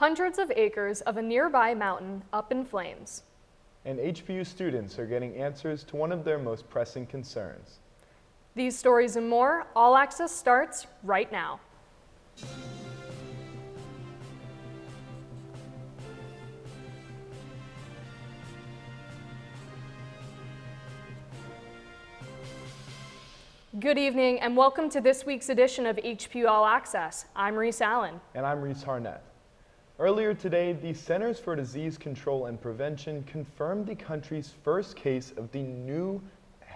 Hundreds of acres of a nearby mountain up in flames. And HPU students are getting answers to one of their most pressing concerns. These stories and more, All Access starts right now. Good evening and welcome to this week's edition of HPU All Access. I'm Reese Allen. And I'm Reese Harnett. Earlier today, the Centers for Disease Control and Prevention confirmed the country's first case of the new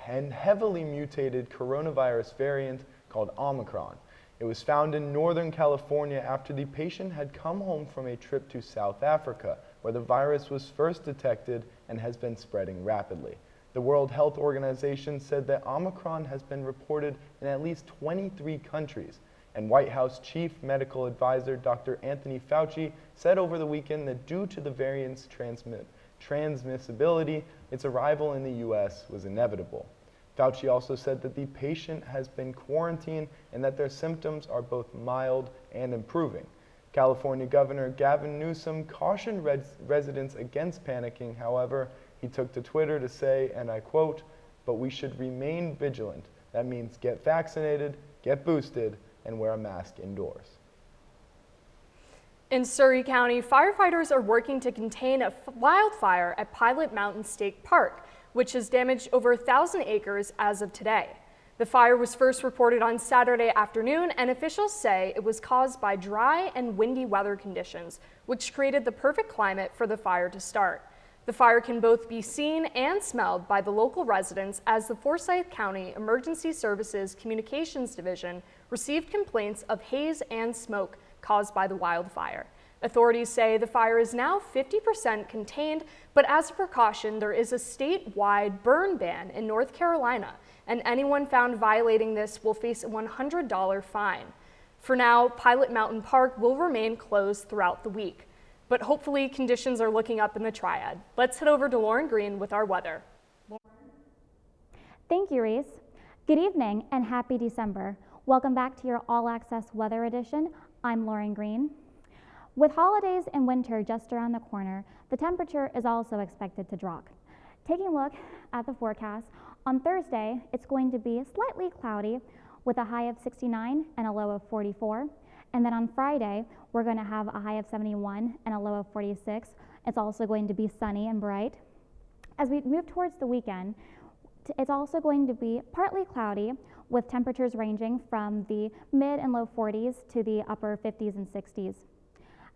and heavily mutated coronavirus variant called Omicron. It was found in Northern California after the patient had come home from a trip to South Africa, where the virus was first detected and has been spreading rapidly. The World Health Organization said that Omicron has been reported in at least 23 countries, and White House Chief Medical Advisor Dr. Anthony Fauci said over the weekend that due to the variant's transmissibility, its arrival in the U.S. was inevitable. Fauci also said that the patient has been quarantined and that their symptoms are both mild and improving. California Governor Gavin Newsom cautioned residents against panicking. However, he took to Twitter to say, and I quote, "But we should remain vigilant. That means get vaccinated, get boosted, and wear a mask indoors." In Surry County, firefighters are working to contain a wildfire at Pilot Mountain State Park, which has damaged over 1,000 acres as of today. The fire was first reported on Saturday afternoon, and officials say it was caused by dry and windy weather conditions, which created the perfect climate for the fire to start. The fire can both be seen and smelled by the local residents as the Forsyth County Emergency Services Communications Division received complaints of haze and smoke caused by the wildfire. Authorities say the fire is now 50% contained, but as a precaution, there is a statewide burn ban in North Carolina, and anyone found violating this will face a $100 fine. For now, Pilot Mountain Park will remain closed throughout the week. But hopefully conditions are looking up in the Triad. Let's head over to Lauryn Green with our weather. Thank you, Reese. Good evening and happy December. Welcome back to your All Access Weather Edition. I'm Lauryn Green. With holidays and winter just around the corner, the temperature is also expected to drop. Taking a look at the forecast, on Thursday, it's going to be slightly cloudy with a high of 69 and a low of 44. And then on Friday, we're going to have a high of 71 and a low of 46. It's also going to be sunny and bright. As we move towards the weekend, it's also going to be partly cloudy with temperatures ranging from the mid and low 40s to the upper 50s and 60s.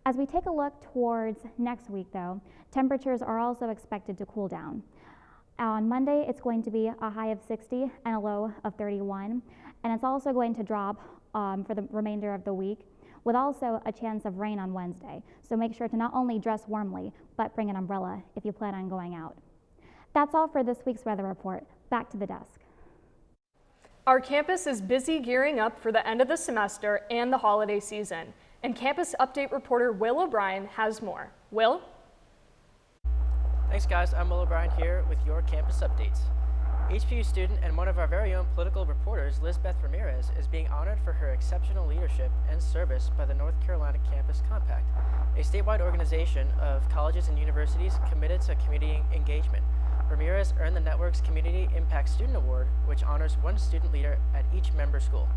As we take a look towards next week, though, temperatures are also expected to cool down. On Monday, it's going to be a high of 60 and a low of 31, and it's also going to drop for the remainder of the week, with also a chance of rain on Wednesday. So make sure to not only dress warmly, but bring an umbrella if you plan on going out. That's all for this week's weather report. Back to the desk. Our campus is busy gearing up for the end of the semester and the holiday season. And Campus Update reporter Will O'Brien has more. Will? Thanks guys, I'm Will O'Brien here with your campus updates. HPU student and one of our very own political reporters, Lisbeth Ramirez, is being honored for her exceptional leadership and service by the North Carolina Campus Compact, a statewide organization of colleges and universities committed to community engagement. Ramirez earned the network's Community Impact Student Award, which honors one student leader at each member school.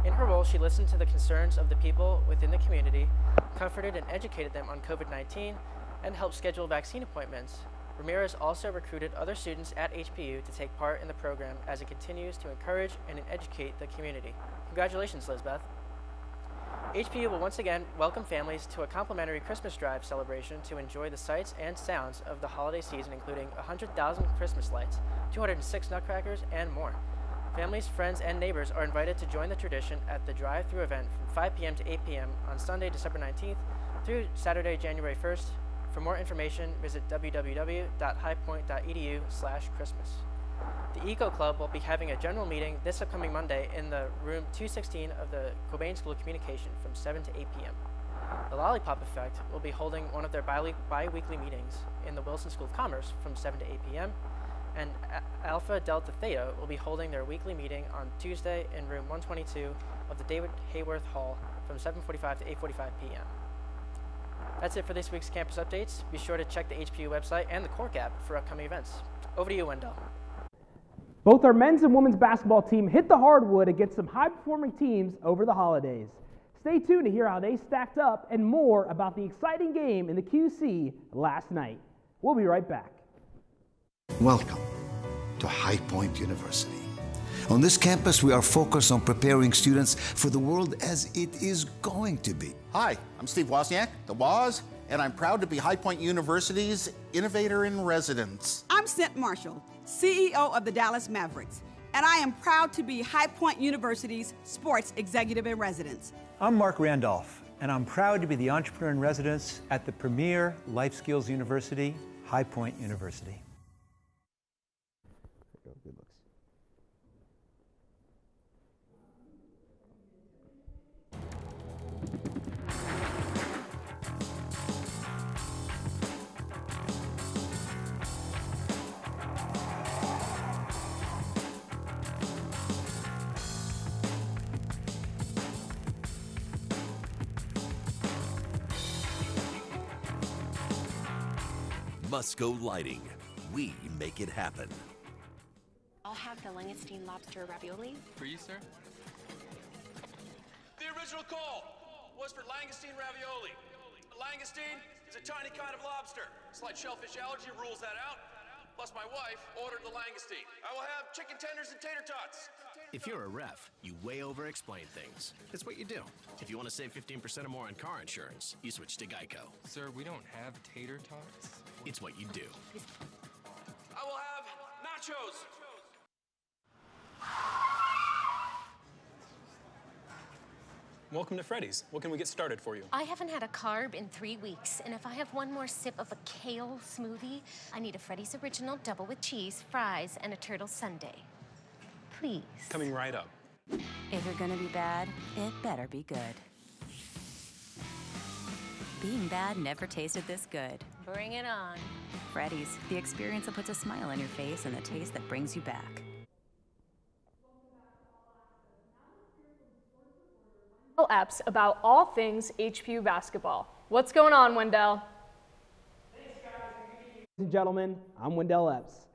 In her role, she listened to the concerns of the people within the community, comforted and educated them on COVID-19, and helped schedule vaccine appointments. Ramirez also recruited other students at HPU to take part in the program as it continues to encourage and educate the community. Congratulations, Lisbeth. HPU will once again welcome families to a complimentary Christmas drive celebration to enjoy the sights and sounds of the holiday season, including 100,000 Christmas lights, 206 nutcrackers, and more. Families, friends, and neighbors are invited to join the tradition at the drive-through event from 5 p.m. to 8 p.m. on Sunday, December 19th through Saturday, January 1st. For more information, visit www.highpoint.edu/Christmas. The Eco Club will be having a general meeting this upcoming Monday in the room 216 of the Cobain School of Communication from 7 to 8 p.m. The Lollipop Effect will be holding one of their bi-weekly meetings in the Wilson School of Commerce from 7 to 8 p.m. And Alpha Delta Theta will be holding their weekly meeting on Tuesday in room 122 of the David Hayworth Hall from 7:45 to 8:45 p.m. That's it for this week's campus updates. Be sure to check the HPU website and the Cork app for upcoming events. Over to you, Wendell. Both our men's and women's basketball team hit the hardwood against some high-performing teams over the holidays. Stay tuned to hear how they stacked up and more about the exciting game in the QC last night. We'll be right back. Welcome to High Point University. On this campus, we are focused on preparing students for the world as it is going to be. Hi, I'm Steve Wozniak, the Woz, and I'm proud to be High Point University's Innovator in Residence. I'm Cent Marshall, CEO of the Dallas Mavericks, and I am proud to be High Point University's Sports Executive in Residence. I'm Mark Randolph, and I'm proud to be the Entrepreneur in Residence at the premier life skills university, High Point University. Musco Lighting. We make it happen. I'll have the langoustine lobster ravioli. For you, sir? The original call was for langoustine ravioli. Langoustine is a tiny kind of lobster. Slight shellfish allergy rules that out. Plus, my wife ordered the langoustine. I will have chicken tenders and tater tots. If you're a ref, you way over-explain things. It's what you do. If you want to save 15% or more on car insurance, you switch to Geico. Sir, we don't have tater tots. It's what you do. I will have nachos. Welcome to Freddy's. What can we get started for you? I haven't had a carb in 3 weeks, and if I have one more sip of a kale smoothie, I need a Freddy's Original double with cheese, fries, and a turtle sundae. Please. Coming right up. If you're gonna be bad, it better be good. Being bad never tasted this good. Bring it on. Freddy's, the experience that puts a smile on your face and the taste that brings you back. Apps about all things HPU basketball. What's going on, Wendell? Ladies and gentlemen, I'm Wendell Epps.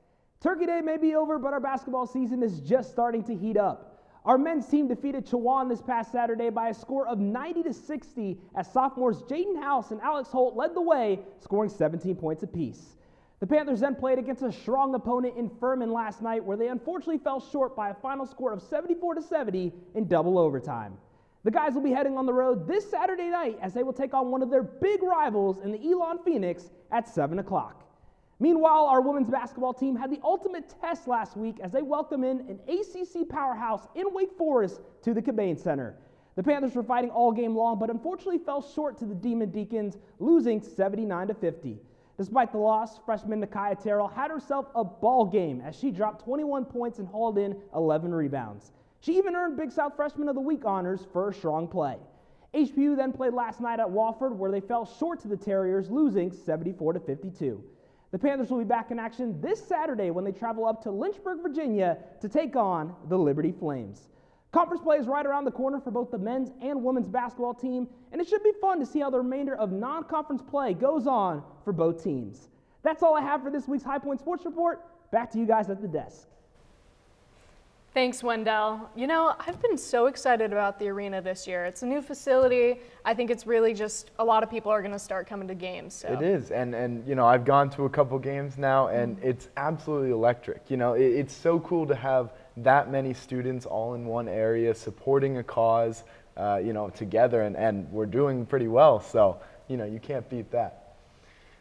Turkey Day may be over, but our basketball season is just starting to heat up. Our men's team defeated Chowan this past Saturday by a score of 90-60 as sophomores Jaden House and Alex Holt led the way, scoring 17 points apiece. The Panthers then played against a strong opponent in Furman last night, where they unfortunately fell short by a final score of 74-70 in double overtime. The guys will be heading on the road this Saturday night as they will take on one of their big rivals in the Elon Phoenix at 7 o'clock. Meanwhile, our women's basketball team had the ultimate test last week as they welcomed in an ACC powerhouse in Wake Forest to the Cabane Center. The Panthers were fighting all game long, but unfortunately fell short to the Demon Deacons, losing 79-50. Despite the loss, freshman Nakia Terrell had herself a ball game as she dropped 21 points and hauled in 11 rebounds. She even earned Big South Freshman of the Week honors for her strong play. HPU then played last night at Wofford, where they fell short to the Terriers, losing 74-52. The Panthers will be back in action this Saturday when they travel up to Lynchburg, Virginia to take on the Liberty Flames. Conference play is right around the corner for both the men's and women's basketball team, and it should be fun to see how the remainder of non-conference play goes on for both teams. That's all I have for this week's High Point Sports Report. Back to you guys at the desk. Thanks, Wendell. You know, I've been so excited about the arena this year. It's a new facility. I think it's really just a lot of people are going to start coming to games. So. It is, and you know, I've gone to a couple games now, and it's absolutely electric. You know, it's so cool to have that many students all in one area supporting a cause, you know, together, and we're doing pretty well. So, you know, you can't beat that.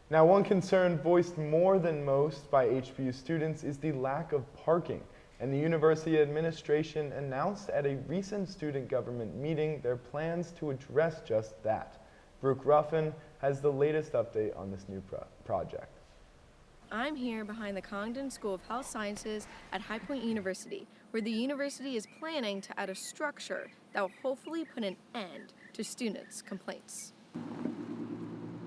Now, one concern voiced more than most by HPU students is the lack of parking. And the university administration announced at a recent student government meeting their plans to address just that. Brooke Ruffin has the latest update on this new project. I'm here behind the Congdon School of Health Sciences at High Point University, where the university is planning to add a structure that will hopefully put an end to students' complaints.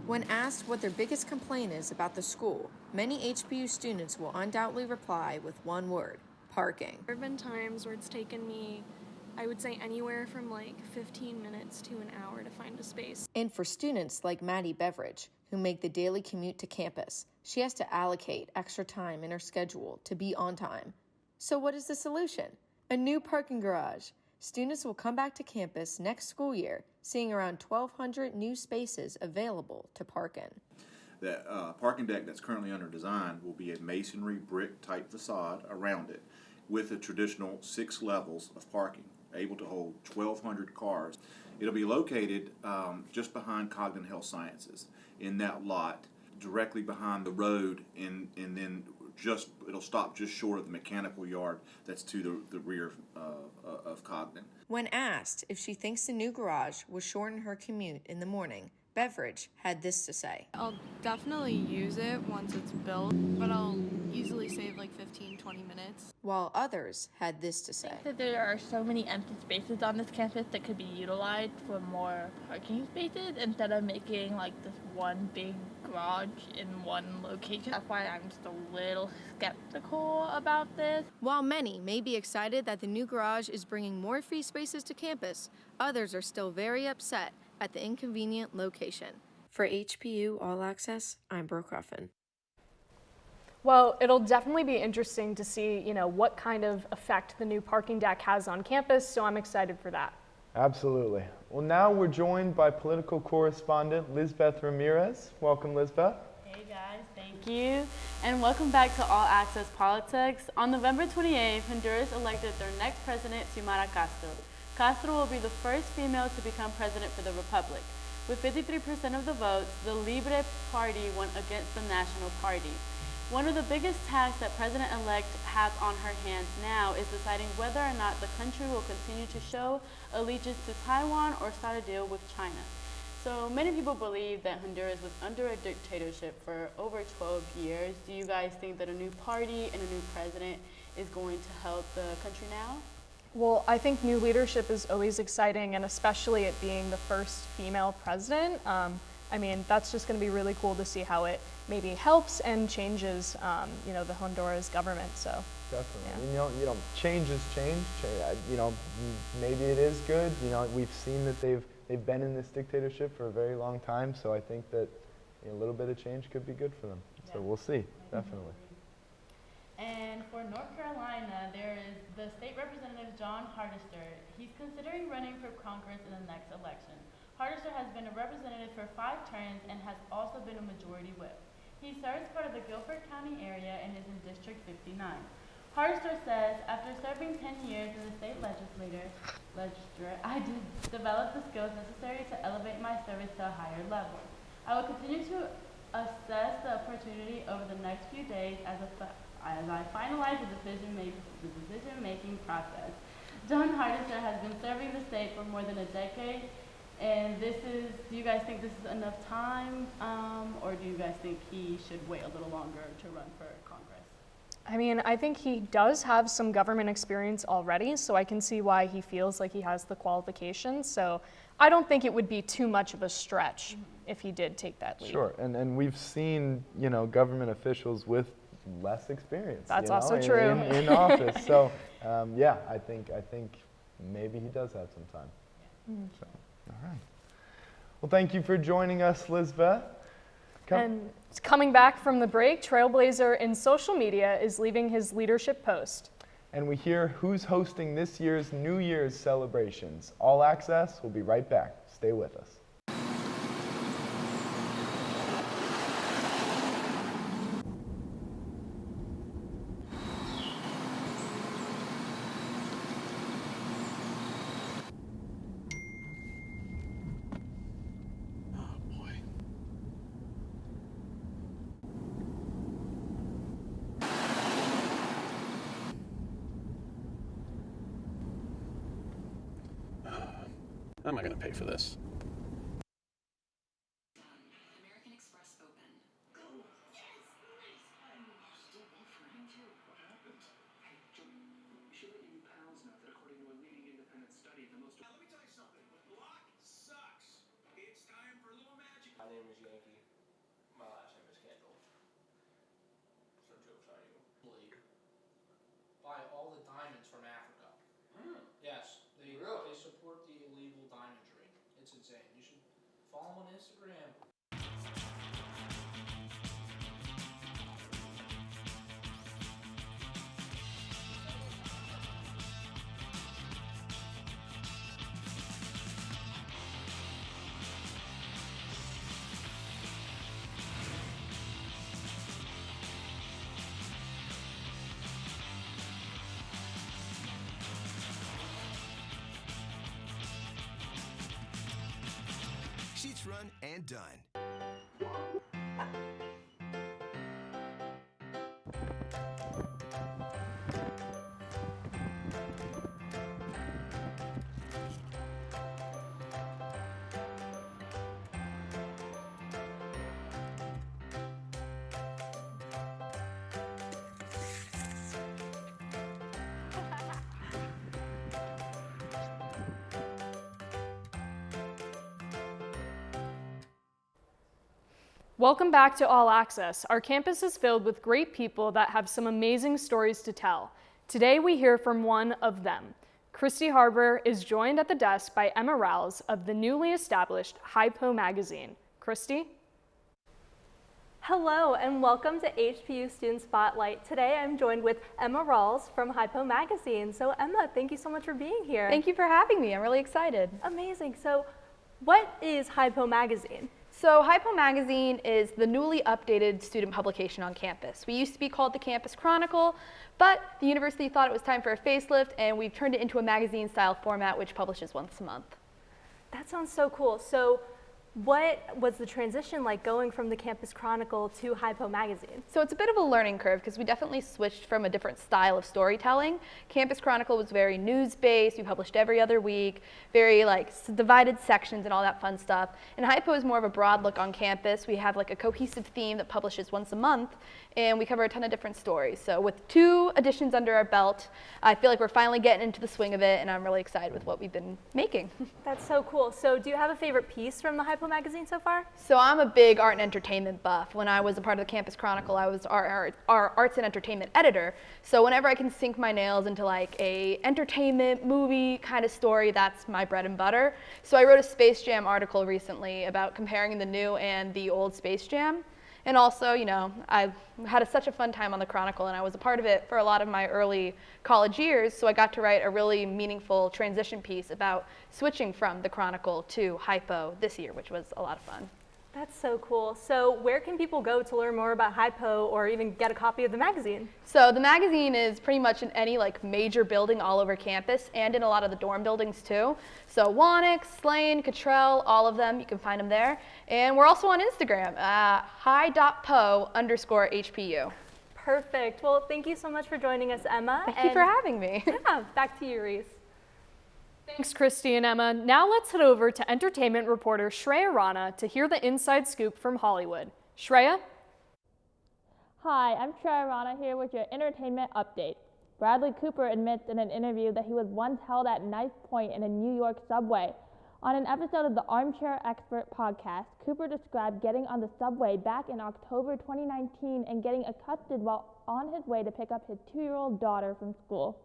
When asked what their biggest complaint is about the school, many HPU students will undoubtedly reply with one word: parking. There have been times where it's taken me I would say anywhere from like 15 minutes to an hour to find a space. And for students like Maddie Beveridge, who make the daily commute to campus, she has to allocate extra time in her schedule to be on time. So what is the solution? A new parking garage. Students will come back to campus next school year, seeing around 1,200 new spaces available to park in. That parking deck that's currently under design will be a masonry brick type facade around it with the traditional 6 levels of parking, able to hold 1,200 cars. It'll be located just behind Cognitive Health Sciences in that lot, directly behind the road, and then it'll stop just short of the mechanical yard that's to the rear of Cognitive. When asked if she thinks the new garage will shorten her commute in the morning, Beveridge had this to say. I'll definitely use it once it's built, but I'll easily save like 15, 20 minutes. While others had this to say. I think that there are so many empty spaces on this campus that could be utilized for more parking spaces instead of making like this one big garage in one location. That's why I'm just a little skeptical about this. While many may be excited that the new garage is bringing more free spaces to campus, others are still very upset at the inconvenient location. For HPU All Access, I'm Brooke Ruffin. Well, it'll definitely be interesting to see, what kind of effect the new parking deck has on campus, so I'm excited for that. Absolutely. Well, now we're joined by political correspondent Lisbeth Ramirez. Welcome, Lisbeth. Hey guys, thank you. And welcome back to All Access Politics. On November 28th, Honduras elected their next president, Xiomara Castro. Castro will be the first female to become president for the republic. With 53% of the votes, the Libre Party won against the National Party. One of the biggest tasks that President-elect has on her hands now is deciding whether or not the country will continue to show allegiance to Taiwan or start a deal with China. So many people believe that Honduras was under a dictatorship for over 12 years. Do you guys think that a new party and a new president is going to help the country now? Well, I think new leadership is always exciting, and especially it being the first female president. That's just going to be really cool to see how it maybe helps and changes, the Honduras government. So definitely, yeah. Change is change. Maybe it is good. We've seen that they've been in this dictatorship for a very long time. So I think that a little bit of change could be good for them. Yeah. So we'll see, definitely. And for North Carolina, there is the state representative, John Hardister. He's considering running for Congress in the next election. Hardister has been a representative for 5 terms and has also been a majority whip. He serves part of the Guilford County area and is in District 59. Hardister says, after serving 10 years in the state legislature, I developed the skills necessary to elevate my service to a higher level. I will continue to assess the opportunity over the next few days as I finalize the decision-making process. John Hardister has been serving the state for more than a decade, and do you guys think this is enough time, or do you guys think he should wait a little longer to run for Congress? I think he does have some government experience already, so I can see why he feels like he has the qualifications. So I don't think it would be too much of a stretch if he did take that lead. Sure, and we've seen, government officials with less experience. That's also true. In office. So, I think maybe he does have some time. So, all right. Well, thank you for joining us, Lisbeth. And coming back from the break, Trailblazer in social media is leaving his leadership post. And we hear who's hosting this year's New Year's celebrations. All Access will be right back. Stay with us. How am I going to pay for this? American Express open. Go. Yes. Nice. Still buffering. What happened? Hey, Joe, should let you pals know that according to a leading independent study, the most... Now, let me tell you something. Block sucks. It's time for a little magic. My name is Yankee. My last name is Kendall. So jokes on you. Buy all the diamonds from Africa. Yes, the Instagram. Sheets run and done. Welcome back to All Access. Our campus is filled with great people that have some amazing stories to tell. Today we hear from one of them. Christy Harbor is joined at the desk by Emma Rouse of the newly established HPU magazine. Christy? Hello and welcome to HPU Student Spotlight. Today I'm joined with Emma Rawls from HPU magazine. So Emma, thank you so much for being here. Thank you for having me. I'm really excited. Amazing. So what is HPU magazine? So HPU magazine is the newly updated student publication on campus. We used to be called the Campus Chronicle, but the university thought it was time for a facelift and we've turned it into a magazine style format which publishes once a month. That sounds so cool. So what was the transition like going from the Campus Chronicle to HPU magazine? So it's a bit of a learning curve because we definitely switched from a different style of storytelling. Campus Chronicle was very news-based, we published every other week, very like divided sections and all that fun stuff. And HPU is more of a broad look on campus. We have like a cohesive theme that publishes once a month and we cover a ton of different stories. So with 2 editions under our belt, I feel like we're finally getting into the swing of it and I'm really excited with what we've been making. That's so cool. So do you have a favorite piece from the HPU magazine so far? So I'm a big art and entertainment buff. When I was a part of the Campus Chronicle, I was our arts and entertainment editor. So whenever I can sink my nails into like a entertainment movie kind of story, that's my bread and butter. So I wrote a Space Jam article recently about comparing the new and the old Space Jam. And also, you know, I had such a fun time on the Chronicle and I was a part of it for a lot of my early college years, so I got to write a really meaningful transition piece about switching from the Chronicle to HPU this year, which was a lot of fun. That's so cool. So where can people go to learn more about HPU or even get a copy of the magazine? So the magazine is pretty much in any like major building all over campus and in a lot of the dorm buildings too. So Wanick, Slane, Cottrell, all of them, you can find them there. And we're also on Instagram, hi.po_HPU. Perfect. Well, thank you so much for joining us, Emma. Thank you for having me. Yeah, back to you, Reese. Thanks, Christy and Emma. Now let's head over to entertainment reporter Shreya Rana to hear the inside scoop from Hollywood. Shreya? Hi, I'm Shreya Rana here with your entertainment update. Bradley Cooper admits in an interview that he was once held at knife point in a New York subway. On an episode of the Armchair Expert podcast, Cooper described getting on the subway back in October 2019 and getting accosted while on his way to pick up his 2-year-old daughter from school.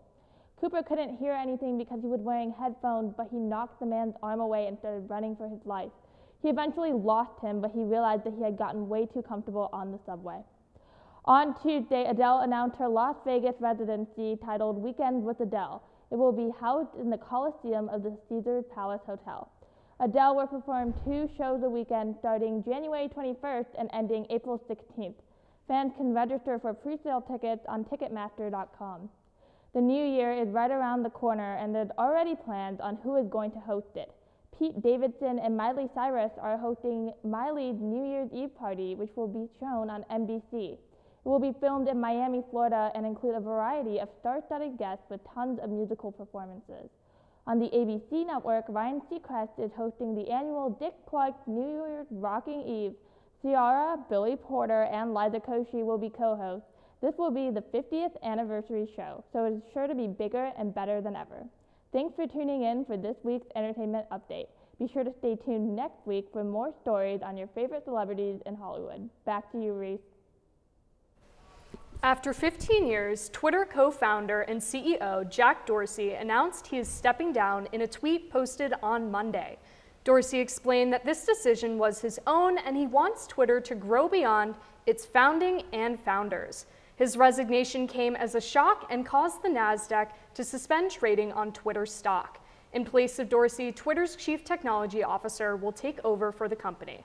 Cooper couldn't hear anything because he was wearing headphones, but he knocked the man's arm away and started running for his life. He eventually lost him, but he realized that he had gotten way too comfortable on the subway. On Tuesday, Adele announced her Las Vegas residency titled Weekends with Adele. It will be housed in the Coliseum of the Caesars Palace Hotel. Adele will perform 2 shows a weekend starting January 21st and ending April 16th. Fans can register for pre-sale tickets on Ticketmaster.com. The new year is right around the corner and there's already plans on who is going to host it. Pete Davidson and Miley Cyrus are hosting Miley's New Year's Eve party, which will be shown on NBC. It will be filmed in Miami, Florida, and include a variety of star-studded guests with tons of musical performances. On the ABC network, Ryan Seacrest is hosting the annual Dick Clark New Year's Rocking Eve. Ciara, Billy Porter, and Liza Koshy will be co-hosts. This will be the 50th anniversary show, so it is sure to be bigger and better than ever. Thanks for tuning in for this week's entertainment update. Be sure to stay tuned next week for more stories on your favorite celebrities in Hollywood. Back to you, Reese. After 15 years, Twitter co-founder and CEO Jack Dorsey announced he is stepping down in a tweet posted on Monday. Dorsey explained that this decision was his own and he wants Twitter to grow beyond its founding and founders. His resignation came as a shock and caused the NASDAQ to suspend trading on Twitter stock. In place of Dorsey, Twitter's chief technology officer will take over for the company.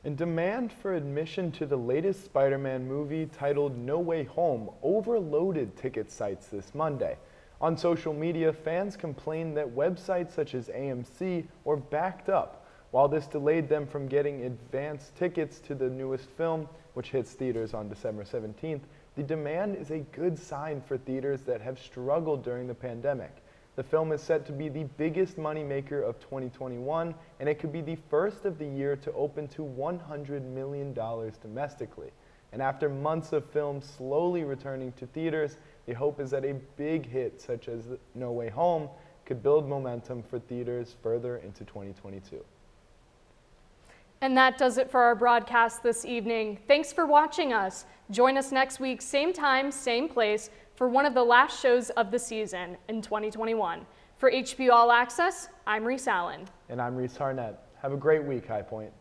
And demand for admission to the latest Spider-Man movie titled No Way Home overloaded ticket sites this Monday. On social media, fans complained that websites such as AMC were backed up. While this delayed them from getting advance tickets to the newest film, which hits theaters on December 17th, the demand is a good sign for theaters that have struggled during the pandemic. The film is set to be the biggest moneymaker of 2021, and it could be the first of the year to open to $100 million domestically. And after months of films slowly returning to theaters, the hope is that a big hit such as No Way Home could build momentum for theaters further into 2022. And that does it for our broadcast this evening. Thanks for watching us. Join us next week, same time, same place, for one of the last shows of the season in 2021. For HPU All Access, I'm Reese Allen. And I'm Reese Harnett. Have a great week, High Point.